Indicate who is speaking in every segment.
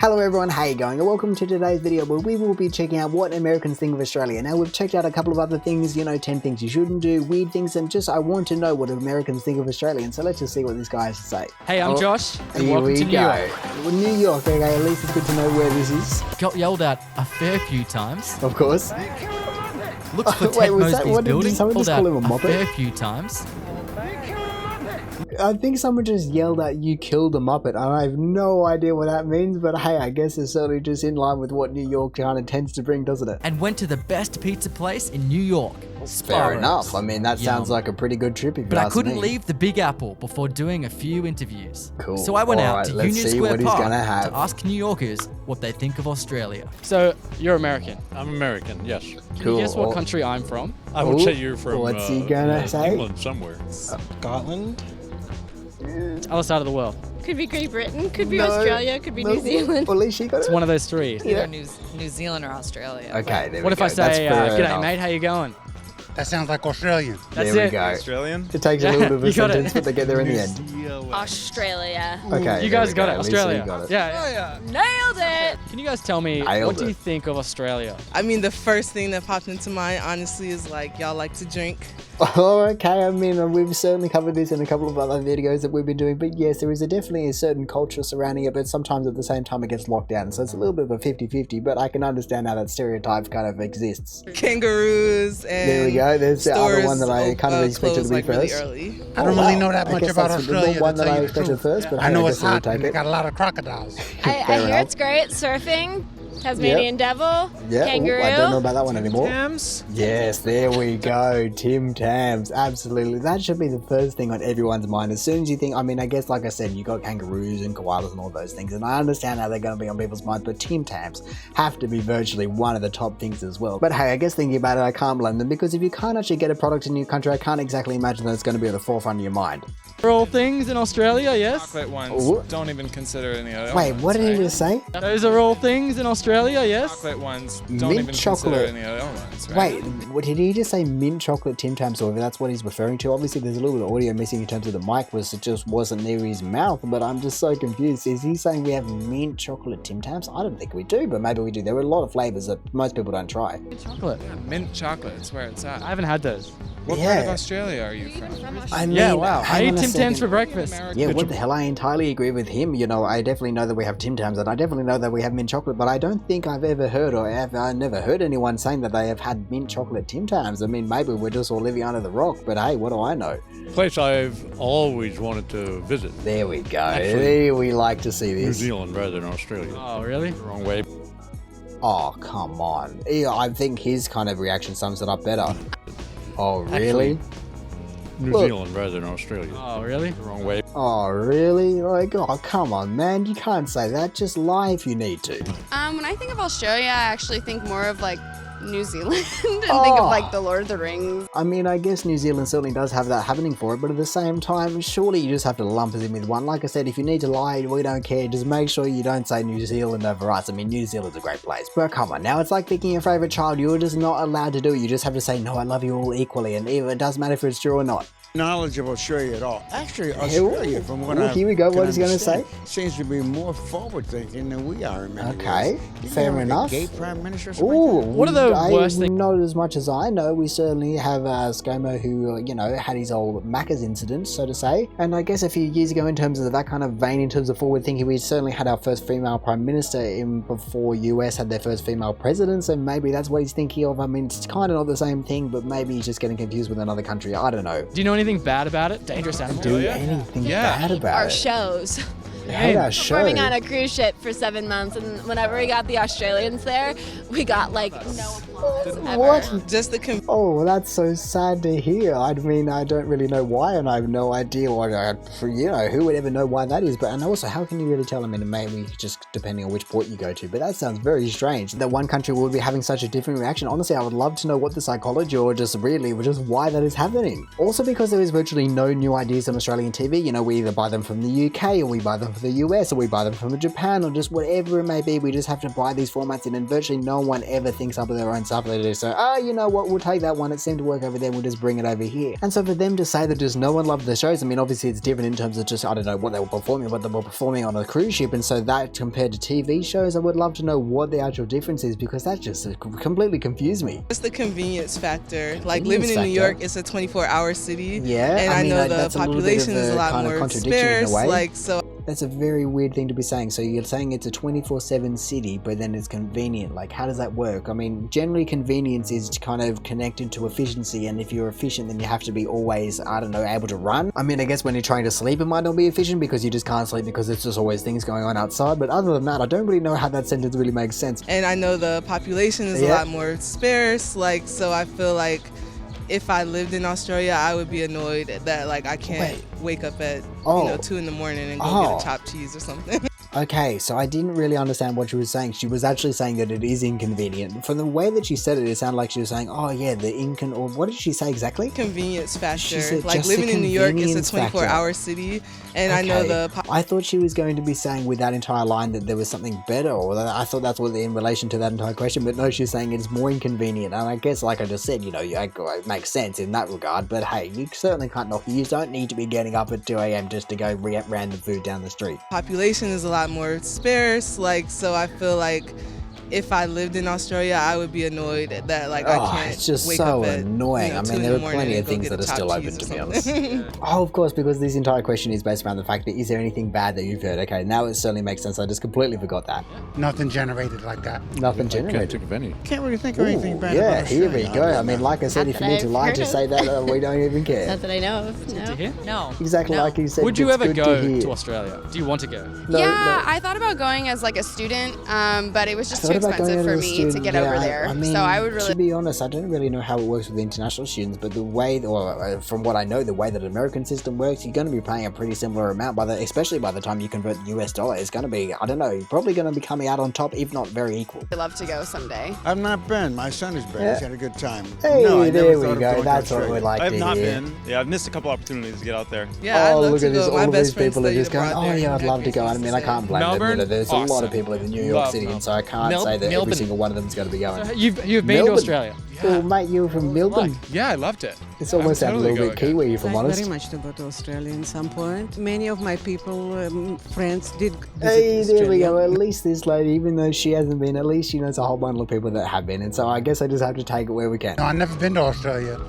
Speaker 1: Hello everyone, how you going? And welcome to today's video where we will be checking out what Americans think of Australia. Now we've checked out a couple of other things, 10 things you shouldn't do, weird things, and just I want to know what Americans think of Australia. And so let's just see what this guy has to say.
Speaker 2: Hey, I'm Josh, and
Speaker 1: Here
Speaker 2: welcome
Speaker 1: we
Speaker 2: to New
Speaker 1: go.
Speaker 2: York.
Speaker 1: Well, New York, okay, at least it's good to know where this is.
Speaker 2: Got yelled at a fair few times.
Speaker 1: Of course.
Speaker 2: Looks for
Speaker 1: Wait,
Speaker 2: Ted
Speaker 1: was that-
Speaker 2: Mosby's
Speaker 1: what did
Speaker 2: building.
Speaker 1: someone just
Speaker 2: Called
Speaker 1: call
Speaker 2: out
Speaker 1: him a
Speaker 2: a
Speaker 1: muppet?
Speaker 2: fair few times.
Speaker 1: I think someone just yelled at you killed a Muppet. I have no idea what that means, but hey, I guess it's certainly just in line with what New York kind of tends to bring, doesn't it?
Speaker 2: And went to the best pizza place in New York.
Speaker 1: Fair enough. I mean, that sounds
Speaker 2: Yum.
Speaker 1: like a pretty good trip if you
Speaker 2: But I
Speaker 1: ask
Speaker 2: couldn't
Speaker 1: me.
Speaker 2: leave the Big Apple before doing a few interviews.
Speaker 1: Cool.
Speaker 2: So I went out
Speaker 1: Alright,
Speaker 2: to
Speaker 1: let's
Speaker 2: Union
Speaker 1: see
Speaker 2: Square
Speaker 1: what he's
Speaker 2: Park
Speaker 1: gonna have.
Speaker 2: to ask New Yorkers what they think of Australia.
Speaker 3: So, you're American.
Speaker 4: I'm American, yes.
Speaker 3: Can
Speaker 1: Cool.
Speaker 3: you guess what country I'm from?
Speaker 4: I would
Speaker 1: Ooh,
Speaker 4: say you're from
Speaker 1: what's he gonna say?
Speaker 4: England somewhere.
Speaker 5: Scotland?
Speaker 3: Other side of the world.
Speaker 6: Could be Great Britain, could be
Speaker 1: No,
Speaker 6: Australia, could be
Speaker 1: no,
Speaker 6: New Zealand.
Speaker 1: Well, at least she got
Speaker 3: It's
Speaker 1: it.
Speaker 3: one of those three.
Speaker 1: Yeah.
Speaker 7: Either New Zealand or Australia.
Speaker 1: Okay, there
Speaker 3: What
Speaker 1: we
Speaker 3: if
Speaker 1: go.
Speaker 3: I
Speaker 1: That's
Speaker 3: say,
Speaker 1: fair
Speaker 3: g'day
Speaker 1: enough.
Speaker 3: mate, how you going?
Speaker 5: That sounds like Australian.
Speaker 3: That's
Speaker 1: There we
Speaker 3: it.
Speaker 1: go.
Speaker 4: Australian?
Speaker 1: It takes a little bit of a
Speaker 3: You got it.
Speaker 1: sentence, but they get there in the end.
Speaker 6: Australia.
Speaker 1: Okay,
Speaker 3: You
Speaker 1: there
Speaker 3: guys
Speaker 1: we
Speaker 3: got
Speaker 1: go.
Speaker 3: it,
Speaker 1: At least we
Speaker 3: Australia.
Speaker 1: got it.
Speaker 3: Yeah.
Speaker 6: Nailed it!
Speaker 3: Can you guys tell me,
Speaker 1: Nailed
Speaker 3: what do
Speaker 1: it.
Speaker 3: you think of Australia?
Speaker 8: I mean, the first thing that popped into mind, honestly, is like y'all like to drink.
Speaker 1: Oh, okay. I mean, we've certainly covered this in a couple of other videos that we've been doing, but yes, there is definitely a certain culture surrounding it, but sometimes at the same time it gets locked down, so it's a little bit of a 50-50, but I can understand how that stereotype kind of exists.
Speaker 8: Kangaroos and
Speaker 1: There we go. There's the other one that I kind of expected to be
Speaker 8: close, like, really
Speaker 1: first.
Speaker 8: early.
Speaker 5: I don't really know that much
Speaker 1: guess
Speaker 5: about
Speaker 1: that's
Speaker 5: Australia.
Speaker 1: the one
Speaker 5: to
Speaker 1: that
Speaker 5: tell
Speaker 1: I
Speaker 5: you the
Speaker 1: expected
Speaker 5: truth.
Speaker 1: first, but
Speaker 5: I know
Speaker 1: hey,
Speaker 5: it's
Speaker 1: guess we'll
Speaker 5: hot
Speaker 1: take
Speaker 5: and they
Speaker 1: it.
Speaker 5: got a lot of crocodiles.
Speaker 6: I
Speaker 1: Fair
Speaker 6: hear
Speaker 1: enough.
Speaker 6: it's great. Surfing, Tasmanian Devil,
Speaker 1: Yeah,
Speaker 6: kangaroo.
Speaker 1: ooh, I don't know about that one anymore.
Speaker 4: Tams?
Speaker 1: Yes, there we go. Tim Tams. Absolutely. That should be the first thing on everyone's mind. As soon as you think, I mean, I guess, like I said, you got kangaroos and koalas and all those things, and I understand how they're going to be on people's minds, but Tim Tams have to be virtually one of the top things as well. But hey, I guess thinking about it, I can't blame them, because if you can't actually get a product in your country, I can't exactly imagine that it's going to be at the forefront of your mind.
Speaker 3: For all things in Australia, yes?
Speaker 9: Chocolate ones,
Speaker 1: Ooh.
Speaker 9: don't even consider any other
Speaker 1: Wait,
Speaker 9: ones,
Speaker 1: what did he
Speaker 9: right?
Speaker 1: just say?
Speaker 3: Those are all things in Australia, yes?
Speaker 9: Chocolate ones, don't
Speaker 1: Mint
Speaker 9: even
Speaker 1: chocolate.
Speaker 9: consider any other ones, right?
Speaker 1: Wait, what did he just say? Mint chocolate Tim Tams, or if that's what he's referring to? Obviously, there's a little bit of audio missing in terms of the mic, it just wasn't near his mouth, but I'm just so confused. Is he saying we have mint chocolate Tim Tams? I don't think we do, but maybe we do. There are a lot of flavors that most people don't try.
Speaker 3: Chocolate.
Speaker 9: Yeah, mint chocolate, that's where it's at.
Speaker 3: I haven't had those.
Speaker 9: What part of Australia are you from?
Speaker 1: I mean,
Speaker 3: Yeah, wow. I
Speaker 1: hang
Speaker 3: eat
Speaker 1: on a
Speaker 3: Tim Tams
Speaker 1: second.
Speaker 3: for breakfast.
Speaker 1: Yeah, what the hell? I entirely agree with him. I definitely know that we have Tim Tams, and I definitely know that we have mint chocolate, but I don't think I've ever heard, I never heard anyone saying that they have had mint chocolate Tim Tams. I mean, maybe we're just all living under the rock, but hey, what do I know?
Speaker 4: Place I've always wanted to visit.
Speaker 1: There we go.
Speaker 4: Actually,
Speaker 1: There we like to see
Speaker 4: New
Speaker 1: this.
Speaker 4: Zealand rather than Australia.
Speaker 3: Oh, really?
Speaker 4: Wrong way.
Speaker 1: Oh, come on. Yeah, I think his kind of reaction sums it up better. Oh, really?
Speaker 4: New
Speaker 1: Look.
Speaker 4: Zealand rather than Australia.
Speaker 3: Oh, really?
Speaker 4: Wrong way.
Speaker 1: Oh, really? Like, oh, come on, man. You can't say that. Just lie if you need to.
Speaker 10: When I think of Australia, I actually think more of like New Zealand and think of like the Lord of the Rings.
Speaker 1: I mean, I guess New Zealand certainly does have that happening for it, but at the same time, surely you just have to lump us in with one. Like I said, if you need to lie, we don't care. Just make sure you don't say New Zealand over us. I mean, New Zealand's a great place. But come on, now it's like picking your favourite child. You're just not allowed to do it. You just have to say, no, I love you all equally, and even it doesn't matter if it's true or not.
Speaker 5: Knowledge of Australia at all. Actually, Australia, from what I
Speaker 1: Here we go. What he's going to say?
Speaker 5: seems to be more forward-thinking than we are in many
Speaker 1: Okay,
Speaker 5: ways. Didn't
Speaker 1: fair
Speaker 5: they have a
Speaker 1: enough.
Speaker 5: Gay prime minister or something
Speaker 1: Ooh,
Speaker 5: like that?
Speaker 3: What are the worst things?
Speaker 1: Not as much as I know. We certainly have ScoMo who, had his old Macca's incident, so to say. And I guess a few years ago, in terms of that kind of vein, in terms of forward thinking, we certainly had our first female prime minister in before US had their first female president, so maybe that's what he's thinking of. I mean, it's kind of not the same thing, but maybe he's just getting confused with another country. I don't know.
Speaker 3: Do you know anything bad about it? Dangerous animal?
Speaker 1: Do anything
Speaker 9: Yeah.
Speaker 1: bad about
Speaker 6: Our
Speaker 1: it.
Speaker 6: shows.
Speaker 1: Hate our show.
Speaker 6: Performing on a cruise ship for 7 months, and whenever we got the Australians there, we got like no applause ever.
Speaker 1: What?
Speaker 8: Just the
Speaker 1: Oh, well, that's so sad to hear. I mean, I don't really know why, and I have no idea what, who would ever know why that is. But and also, how can you really tell them? And maybe just depending on which port you go to. But that sounds very strange that one country would be having such a different reaction. Honestly, I would love to know what the psychology or just why that is happening. Also, because there is virtually no new ideas on Australian TV. We either buy them from the UK or we buy them from the US, or we buy them from Japan, or just whatever it may be. We just have to buy these formats in, and virtually no one ever thinks up of their own stuff. They do so, you know what, we'll take that one, it seemed to work over there, we'll just bring it over here. And so for them to say that just no one loved the shows, I mean, obviously it's different in terms of just, I don't know what they were performing, but they were performing on a cruise ship, and so that compared to TV shows, I would love to know what the actual difference is, because that just completely confused me.
Speaker 8: It's the convenience factor. Like living in New York, it's a 24-hour city.
Speaker 1: Yeah,
Speaker 8: and I know the
Speaker 1: that's
Speaker 8: population is a lot
Speaker 1: kind of
Speaker 8: more
Speaker 1: contradiction
Speaker 8: sparse.
Speaker 1: in a way.
Speaker 8: Like so.
Speaker 1: That's a very weird thing to be saying. So you're saying it's a 24/7 city, but then it's convenient. Like, how does that work? I mean, generally convenience is kind of connected to efficiency, and if you're efficient, then you have to be always, I don't know, able to run. I mean, I guess when you're trying to sleep, it might not be efficient because you just can't sleep because there's just always things going on outside. But other than that, I don't really know how that sentence really makes sense.
Speaker 8: And I know the population is a lot more sparse. Like, so I feel like if I lived in Australia, I would be annoyed that like I can't wake up at 2 in the morning and go get a chopped cheese or something.
Speaker 1: Okay, so I didn't really understand what she was saying. She was actually saying that it is inconvenient. From the way that she said it, it sounded like she was saying, oh yeah, or what did she say exactly?
Speaker 8: Convenience factor.
Speaker 1: She said
Speaker 8: like
Speaker 1: just
Speaker 8: living
Speaker 1: the
Speaker 8: in New York is a
Speaker 1: convenience factor.
Speaker 8: 24-hour city, and I know
Speaker 1: I thought she was going to be saying with that entire line that there was something better, or I thought that's what in relation to that entire question, but no, she's saying it's more inconvenient. And I guess, like I just said, you know, it makes sense in that regard, but hey, you certainly can't knock it. You don't need to be getting up at 2 a.m. just to go get random food down the street.
Speaker 8: Population is a lot more sparse. Like, so I feel like if I lived in Australia, I would be annoyed that like I can't
Speaker 1: it's just
Speaker 8: wake
Speaker 1: so
Speaker 8: up at,
Speaker 1: annoying. I mean, there are plenty of things that are still open, to be honest. Oh, of course, because this entire question is based around the fact that is there anything bad that you've heard? Okay, now it certainly makes sense. I just completely forgot that.
Speaker 5: Nothing generated like that.
Speaker 1: Nothing
Speaker 4: Can't
Speaker 1: generated.
Speaker 4: think of any.
Speaker 5: Can't really think of anything bad
Speaker 1: Yeah,
Speaker 5: about
Speaker 1: here we
Speaker 5: Australia.
Speaker 1: go. I mean, like I said,
Speaker 6: Not
Speaker 1: if you
Speaker 6: that
Speaker 1: need to
Speaker 6: I've
Speaker 1: lie
Speaker 6: heard
Speaker 1: to
Speaker 6: of.
Speaker 1: say that, we don't even care.
Speaker 6: Not that I know of. No.
Speaker 3: To hear?
Speaker 7: No.
Speaker 1: Exactly
Speaker 7: No.
Speaker 1: like you said.
Speaker 3: Would you
Speaker 1: it's
Speaker 3: ever
Speaker 1: good
Speaker 3: go
Speaker 1: hear.
Speaker 3: to Australia? Do you want to go?
Speaker 1: No,
Speaker 10: Yeah, I thought about going as like a student, but it was just
Speaker 1: I
Speaker 10: too
Speaker 1: thought about going
Speaker 10: expensive
Speaker 1: as
Speaker 10: for
Speaker 1: a
Speaker 10: me
Speaker 1: student,
Speaker 10: to get
Speaker 1: yeah,
Speaker 10: over there.
Speaker 1: I mean,
Speaker 10: so I would really.
Speaker 1: to be honest, I don't really know how it works with the international students, but the way, or from what I know, the way that the American system works, you're going to be paying a pretty similar amount, especially by the time you convert the US dollar. It's going to be, I don't know, you're probably going to be coming out on top, if not very equal.
Speaker 10: I'd love to go someday.
Speaker 5: I've not been. My son has been. He's had a good time.
Speaker 1: Hey,
Speaker 5: no, I
Speaker 1: there
Speaker 5: never
Speaker 1: we
Speaker 5: thought of
Speaker 1: go.
Speaker 5: going to
Speaker 1: That's what
Speaker 5: Australia.
Speaker 1: we'd like
Speaker 11: I have
Speaker 1: to
Speaker 11: not
Speaker 1: hear.
Speaker 11: been. Yeah, I've missed a couple opportunities to get out there.
Speaker 8: Yeah, I'd
Speaker 1: Oh,
Speaker 8: love
Speaker 1: look
Speaker 8: to
Speaker 1: at this.
Speaker 8: go. My
Speaker 1: All of
Speaker 8: best
Speaker 1: these people are
Speaker 8: friends
Speaker 1: just
Speaker 8: study
Speaker 1: going,
Speaker 8: abroad
Speaker 1: oh
Speaker 8: there.
Speaker 1: yeah, I'd love to go. I mean, I can't blame them. You know,
Speaker 3: Melbourne?
Speaker 1: there's a lot of
Speaker 3: Awesome.
Speaker 1: people in the New York
Speaker 3: Love
Speaker 1: City, and
Speaker 3: Melbourne.
Speaker 1: so I can't say that every
Speaker 3: Melbourne.
Speaker 1: single one of them is going to be going.
Speaker 3: So you've been to
Speaker 1: Melbourne.
Speaker 3: Australia?
Speaker 1: Well, mate, you're from Melbourne.
Speaker 9: Yeah, I loved it.
Speaker 1: It's almost
Speaker 9: I would
Speaker 1: a
Speaker 9: totally
Speaker 1: little
Speaker 9: go
Speaker 1: bit
Speaker 9: again.
Speaker 1: Kiwi, if I'm honest.
Speaker 12: Very much to go to Australia in some point. Many of my people, friends, did visit
Speaker 1: Hey, there we
Speaker 12: Australia.
Speaker 1: go. At least this lady, even though she hasn't been, at least she knows a whole bundle of people that have been. And so I guess I just have to take it where we can.
Speaker 5: No, I've never been to Australia.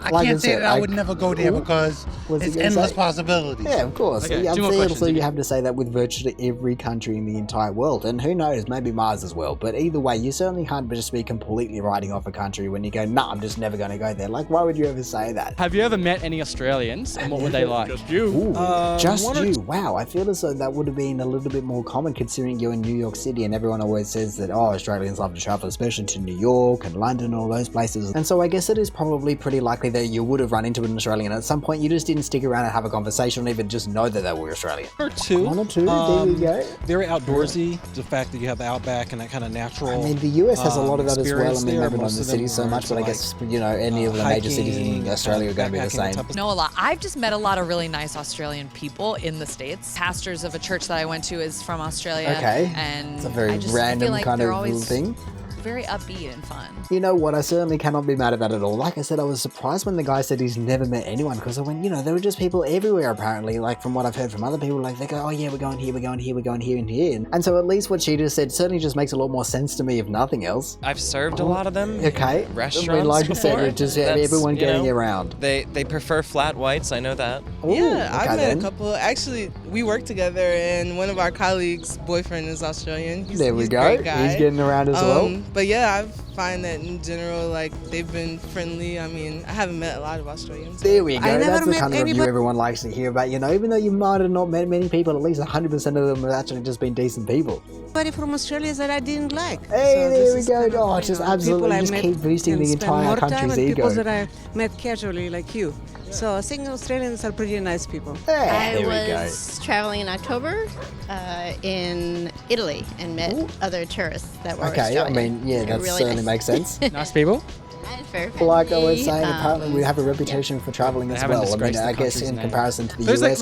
Speaker 5: I
Speaker 1: Like I
Speaker 5: can't say
Speaker 1: said,
Speaker 5: that I would never go there because
Speaker 1: What's he
Speaker 5: it's
Speaker 1: gonna
Speaker 5: endless
Speaker 1: say?
Speaker 5: possibilities.
Speaker 1: Yeah, of course.
Speaker 3: Okay,
Speaker 1: I'm
Speaker 3: two more
Speaker 1: saying
Speaker 3: questions,
Speaker 1: also you
Speaker 3: Iggy.
Speaker 1: have to say that with virtually every country in the entire world. And who knows, maybe Mars as well. But either way, you certainly can't just be completely writing off a country when you go, nah, I'm just never going to go there. Like, why would you ever say that?
Speaker 3: Have you ever met any Australians, and what were they like?
Speaker 4: Just you.
Speaker 1: Ooh, just you. Wow, I feel as though that would have been a little bit more common considering you're in New York City and everyone always says that, oh, Australians love to travel, especially to New York and London and all those places. And so I guess it is probably pretty likely that you would have run into an Australian at some point. You just didn't stick around and have a conversation or even just know that they were Australian.
Speaker 13: Or two.
Speaker 1: One or two, there you go.
Speaker 13: Very outdoorsy. The fact that you have the outback and that kind of natural.
Speaker 1: I mean, the US has a lot of that as well. I
Speaker 13: experience
Speaker 1: mean,
Speaker 13: there.
Speaker 1: maybe not in
Speaker 13: Most
Speaker 1: the
Speaker 13: of them
Speaker 1: cities so
Speaker 13: were
Speaker 1: much, but I
Speaker 13: into,
Speaker 1: guess, you know, any of the major cities in
Speaker 13: hiking,
Speaker 1: Australia are going to be the
Speaker 13: backpacking
Speaker 1: same.
Speaker 13: type of
Speaker 7: Know a lot. I've just met a lot of really nice Australian people in the States. Pastors of a church that I went to is from Australia.
Speaker 1: Okay.
Speaker 7: And
Speaker 1: It's a very
Speaker 7: I just
Speaker 1: random
Speaker 7: feel like
Speaker 1: kind
Speaker 7: they're
Speaker 1: of
Speaker 7: always
Speaker 1: thing.
Speaker 7: very upbeat and fun.
Speaker 1: You know what? I certainly cannot be mad at that at all. Like I said, I was surprised when the guy said he's never met anyone because I went, you know, there were just people everywhere apparently. Like from what I've heard from other people, like they go, oh yeah, we're going here, we're going here, we're going here and here. And so at least what she just said certainly just makes a lot more sense to me, if nothing else.
Speaker 14: I've served a lot of them.
Speaker 1: Okay.
Speaker 14: In restaurants
Speaker 1: I mean, like you said,
Speaker 14: before.
Speaker 1: it's just
Speaker 14: That's,
Speaker 1: everyone
Speaker 14: you
Speaker 1: getting
Speaker 14: know,
Speaker 1: around.
Speaker 14: They prefer flat whites. I know that.
Speaker 1: Ooh,
Speaker 8: Yeah, I've
Speaker 1: okay
Speaker 8: met
Speaker 1: then.
Speaker 8: a couple. Actually, we work together, and one of our colleagues' boyfriend is Australian.
Speaker 1: There we
Speaker 8: he's
Speaker 1: go.
Speaker 8: A great guy.
Speaker 1: He's getting around as well.
Speaker 8: But yeah, I find that in general, like they've been friendly. I mean, I haven't met a lot of Australians.
Speaker 1: There we go.
Speaker 12: I never
Speaker 1: That's the
Speaker 12: met
Speaker 1: kind of review
Speaker 12: anybody-
Speaker 1: everyone likes to hear about. You know, even though you might have not met many people, at least 100% of them have actually just been decent people.
Speaker 12: Anybody from Australia that I didn't like.
Speaker 1: Hey,
Speaker 12: So
Speaker 1: there
Speaker 12: this
Speaker 1: we
Speaker 12: is
Speaker 1: go.
Speaker 12: kind of,
Speaker 1: Oh,
Speaker 12: you
Speaker 1: just
Speaker 12: know,
Speaker 1: absolutely
Speaker 12: people I
Speaker 1: just
Speaker 12: met
Speaker 1: keep boosting
Speaker 12: can
Speaker 1: the
Speaker 12: spend
Speaker 1: entire
Speaker 12: more time
Speaker 1: country's
Speaker 12: and
Speaker 1: ego.
Speaker 12: people that I met casually like you. So I think Australians are pretty nice people.
Speaker 1: Hey,
Speaker 6: I
Speaker 1: there we go.
Speaker 6: was traveling in October in Italy and met other tourists that were
Speaker 1: Okay, I
Speaker 6: Australian.
Speaker 1: mean, yeah, that
Speaker 6: They're really
Speaker 1: certainly
Speaker 6: nice.
Speaker 1: makes sense.
Speaker 3: Nice people?
Speaker 1: Like I was saying, apparently we have a reputation for traveling as well. I mean, I guess in comparison to the US, because the US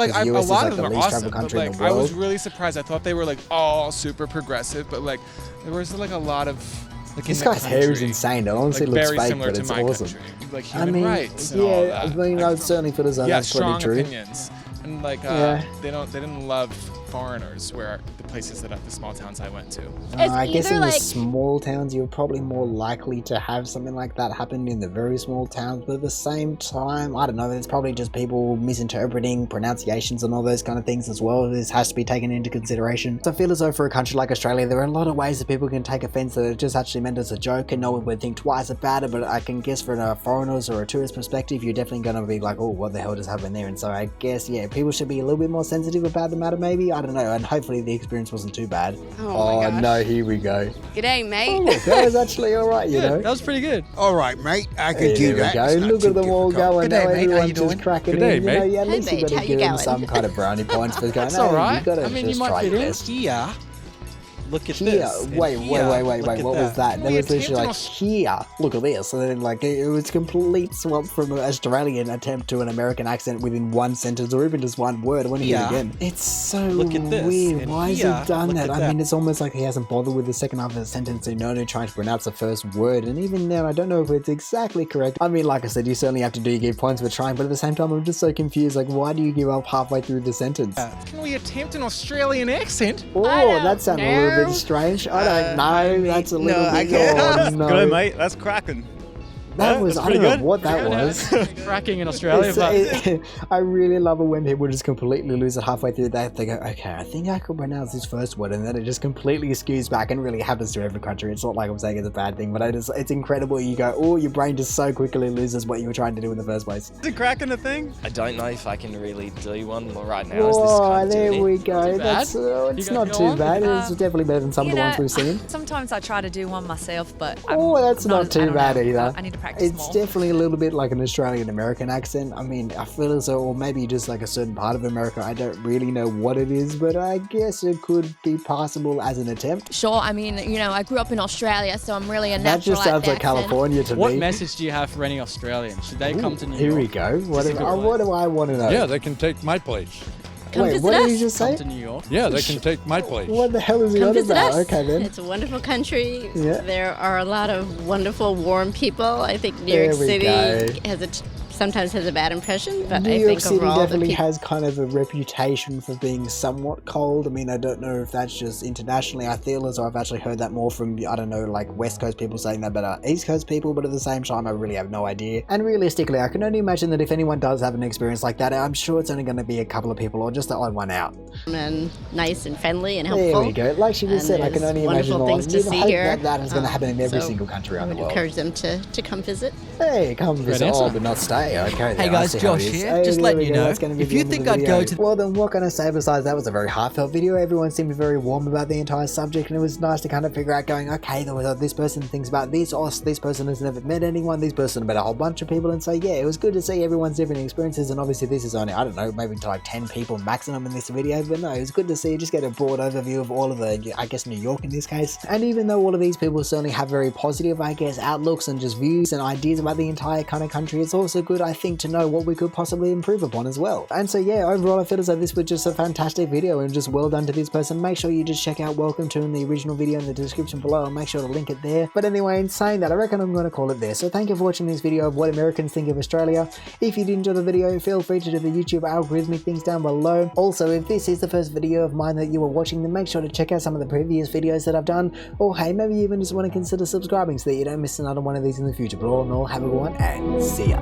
Speaker 1: is like the least traveled country in the
Speaker 9: I
Speaker 1: world.
Speaker 9: was really surprised. I thought they were like all super progressive, but like there was like a lot of like
Speaker 1: This
Speaker 9: in the
Speaker 1: guy's hair is
Speaker 9: country,
Speaker 1: insane. It honestly
Speaker 9: like,
Speaker 1: looks
Speaker 9: very
Speaker 1: fake,
Speaker 9: similar
Speaker 1: but
Speaker 9: to
Speaker 1: it's
Speaker 9: my
Speaker 1: awesome.
Speaker 9: country. Like human rights and all
Speaker 1: yeah,
Speaker 9: that.
Speaker 1: I mean, I certainly feel as though that's pretty
Speaker 9: strong
Speaker 1: true.
Speaker 9: opinions. And like
Speaker 1: Yeah.
Speaker 9: they didn't love foreigners where the places that the small towns I went to.
Speaker 1: I guess
Speaker 6: either
Speaker 1: in the
Speaker 6: like-
Speaker 1: small towns, you're probably more likely to have something like that happen in the very small towns. But at the same time, I don't know, it's probably just people misinterpreting pronunciations and all those kind of things as well. This has to be taken into consideration. So I feel as though for a country like Australia, there are a lot of ways that people can take offense that it just actually meant as a joke and no one would think twice about it. But I can guess from a foreigner's or a tourist perspective, you're definitely going to be like, oh, what the hell just happened there? And so I guess, yeah, people should be a little bit more sensitive about the matter, maybe. I don't know. And hopefully the experience wasn't too bad.
Speaker 10: Oh my gosh.
Speaker 1: No, here we go.
Speaker 10: G'day, mate.
Speaker 1: Oh, look, that was actually alright, you know.
Speaker 3: That was pretty good.
Speaker 5: All right, mate. I
Speaker 1: Hey,
Speaker 5: can do
Speaker 1: there we
Speaker 5: that.
Speaker 1: go.
Speaker 5: It's not
Speaker 1: Look
Speaker 5: too
Speaker 1: at them all
Speaker 5: difficult.
Speaker 1: going.
Speaker 5: Good day,
Speaker 1: Now
Speaker 5: mate. How
Speaker 1: everyone's
Speaker 5: you
Speaker 1: just
Speaker 5: doing?
Speaker 1: cracking
Speaker 4: Good day,
Speaker 1: in. You know,
Speaker 4: mate.
Speaker 1: yeah, at least
Speaker 6: Hey,
Speaker 1: you
Speaker 6: mate,
Speaker 1: got
Speaker 6: how
Speaker 1: to
Speaker 6: you
Speaker 1: give them
Speaker 6: going?
Speaker 1: some kind of brownie points for going,
Speaker 3: That's
Speaker 1: hey,
Speaker 3: all right.
Speaker 1: you got to
Speaker 3: I mean, you
Speaker 1: just
Speaker 3: might
Speaker 1: try
Speaker 3: fit
Speaker 1: your
Speaker 3: in.
Speaker 1: best.
Speaker 13: Here. Look at
Speaker 1: Here,
Speaker 13: this. And
Speaker 1: wait,
Speaker 13: here, look
Speaker 1: what
Speaker 13: at
Speaker 1: was that? There
Speaker 9: We
Speaker 1: was literally
Speaker 9: attempted
Speaker 1: like, here, look at this. And then like, it was complete swap from an Australian attempt to an American accent within one sentence or even just one word. I want to hear it
Speaker 13: Yeah.
Speaker 1: again. It's so
Speaker 13: Look at this.
Speaker 1: weird.
Speaker 13: And
Speaker 1: Why has
Speaker 13: here,
Speaker 1: he done
Speaker 13: look
Speaker 1: that?
Speaker 13: at
Speaker 1: I
Speaker 13: that.
Speaker 1: mean, it's almost like he hasn't bothered with the second half of the sentence and only trying to pronounce the first word. And even then, I don't know if it's exactly correct. I mean, like I said, you certainly have to give points for trying, but at the same time, I'm just so confused. Like, why do you give up halfway through the sentence?
Speaker 9: Can we attempt an Australian accent?
Speaker 1: Oh, that sounded a little bit strange. I don't know. That's a little
Speaker 8: I
Speaker 1: bit.
Speaker 8: can't.
Speaker 1: Oh, no.
Speaker 11: Good, mate. That's cracking.
Speaker 1: That was,
Speaker 11: that's
Speaker 1: I don't
Speaker 11: pretty
Speaker 1: know
Speaker 11: good.
Speaker 1: what that was.
Speaker 3: Cracking in Australia, but
Speaker 1: I really love it when people just completely lose it halfway through that. They go, okay, I think I could pronounce this first word, and then it just completely skews back, and really happens to every country. It's not like I'm saying it's a bad thing, but it's incredible. You go, oh, your brain just so quickly loses what you were trying to do in the first place.
Speaker 11: Is it cracking a thing?
Speaker 14: I don't know if I can really do one right now. Is this
Speaker 1: Oh,
Speaker 14: kind of
Speaker 1: there
Speaker 14: doing
Speaker 1: we
Speaker 14: it?
Speaker 1: go.
Speaker 3: bad.
Speaker 1: That's it's
Speaker 3: You
Speaker 1: not
Speaker 3: got
Speaker 1: too
Speaker 3: one?
Speaker 1: bad. It's definitely better than some of the ones we've seen.
Speaker 7: Sometimes I try to do one myself, but
Speaker 1: That's not
Speaker 7: I
Speaker 1: too
Speaker 7: don't
Speaker 1: bad
Speaker 7: know.
Speaker 1: either.
Speaker 7: I need to practice
Speaker 1: It's
Speaker 7: more.
Speaker 1: definitely a little bit like an Australian-American accent. I mean, I feel as though, or maybe just like a certain part of America, I don't really know what it is, but I guess it could be possible as an attempt.
Speaker 6: Sure, I mean, you know, I grew up in Australia, so I'm really a
Speaker 1: That
Speaker 6: natural
Speaker 1: just sounds
Speaker 6: at
Speaker 1: like
Speaker 6: the accent.
Speaker 1: California to
Speaker 3: what
Speaker 1: me.
Speaker 3: message do you have for any Australians? Should they come to New
Speaker 1: Here
Speaker 3: York?
Speaker 1: we go. What
Speaker 3: Just
Speaker 1: do,
Speaker 3: a good
Speaker 1: what do I want to know?
Speaker 4: Yeah, they can take my place.
Speaker 6: Come
Speaker 1: Wait,
Speaker 6: visit
Speaker 1: what did
Speaker 6: us.
Speaker 1: you just
Speaker 3: Come
Speaker 1: say?
Speaker 3: to New York.
Speaker 4: Yeah, they can take my place.
Speaker 1: What the hell is he
Speaker 6: Come
Speaker 1: on
Speaker 6: visit
Speaker 1: about?
Speaker 6: us.
Speaker 1: Okay then.
Speaker 15: It's a wonderful country.
Speaker 1: Yeah.
Speaker 15: There are a lot of wonderful, warm people. I think New
Speaker 1: There
Speaker 15: York
Speaker 1: we
Speaker 15: City
Speaker 1: go.
Speaker 15: sometimes has a bad impression, but
Speaker 1: New
Speaker 15: I
Speaker 1: York
Speaker 15: think
Speaker 1: City
Speaker 15: overall the
Speaker 1: definitely
Speaker 15: people.
Speaker 1: has kind of a reputation for being somewhat cold. I mean, I don't know if that's just internationally. I feel as though I've actually heard that more from, I don't know, like West Coast people saying that, but East Coast people, but at the same time, I really have no idea. And realistically, I can only imagine that if anyone does have an experience like that, I'm sure it's only going to be a couple of people or just the odd one out.
Speaker 15: And nice and friendly and helpful.
Speaker 1: There we go. Like she just
Speaker 15: And
Speaker 1: said, I can
Speaker 15: there's
Speaker 1: only imagine
Speaker 15: wonderful things to
Speaker 1: you'd
Speaker 15: see
Speaker 1: hope
Speaker 15: here.
Speaker 1: that is going to happen in every
Speaker 15: So
Speaker 1: single country
Speaker 15: I
Speaker 1: around the
Speaker 15: would
Speaker 1: world.
Speaker 15: encourage them to come visit.
Speaker 1: Hey, come visit.
Speaker 3: answer.
Speaker 1: Oh, but not stay. Okay.
Speaker 2: Hey
Speaker 1: then, I
Speaker 2: guys,
Speaker 1: see how it
Speaker 2: Josh
Speaker 1: is.
Speaker 2: here.
Speaker 1: Hey,
Speaker 2: Just
Speaker 1: there
Speaker 2: letting
Speaker 1: we
Speaker 2: you
Speaker 1: go.
Speaker 2: know,
Speaker 1: That's gonna be
Speaker 2: if
Speaker 1: the
Speaker 2: you
Speaker 1: end of
Speaker 2: think
Speaker 1: the
Speaker 2: I'd
Speaker 1: video.
Speaker 2: go to-
Speaker 1: Well, then what can I say besides that was a very heartfelt video. Everyone seemed very warm about the entire subject, and it was nice to kind of figure out going, okay, this person thinks about this, or this person has never met anyone, this person met a whole bunch of people, and so yeah, it was good to see everyone's different experiences, and obviously this is only, I don't know, maybe to like 10 people maximum in this video, but no, it was good to see, just get a broad overview of all of the, I guess, New York in this case. And even though all of these people certainly have very positive, I guess, outlooks and just views and ideas about the entire kind of country, it's also good, I think, to know what we could possibly improve upon as well. And so yeah, overall I feel as though this was just a fantastic video and just well done to this person. Make sure you just check out Welcome To in the original video in the description below, and make sure to link it there. But anyway, in saying that, I reckon I'm going to call it there. So thank you for watching this video of what Americans think of Australia. If you did enjoy the video, feel free to do the YouTube algorithmic things down below. Also, if this is the first video of mine that you are watching, then make sure to check out some of the previous videos that I've done, or hey, maybe you even just want to consider subscribing so that you don't miss another one of these in the future. But all in all, have a good one and see ya.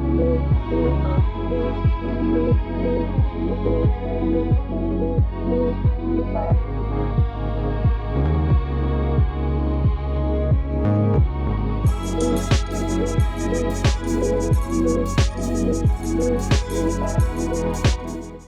Speaker 16: Thank you.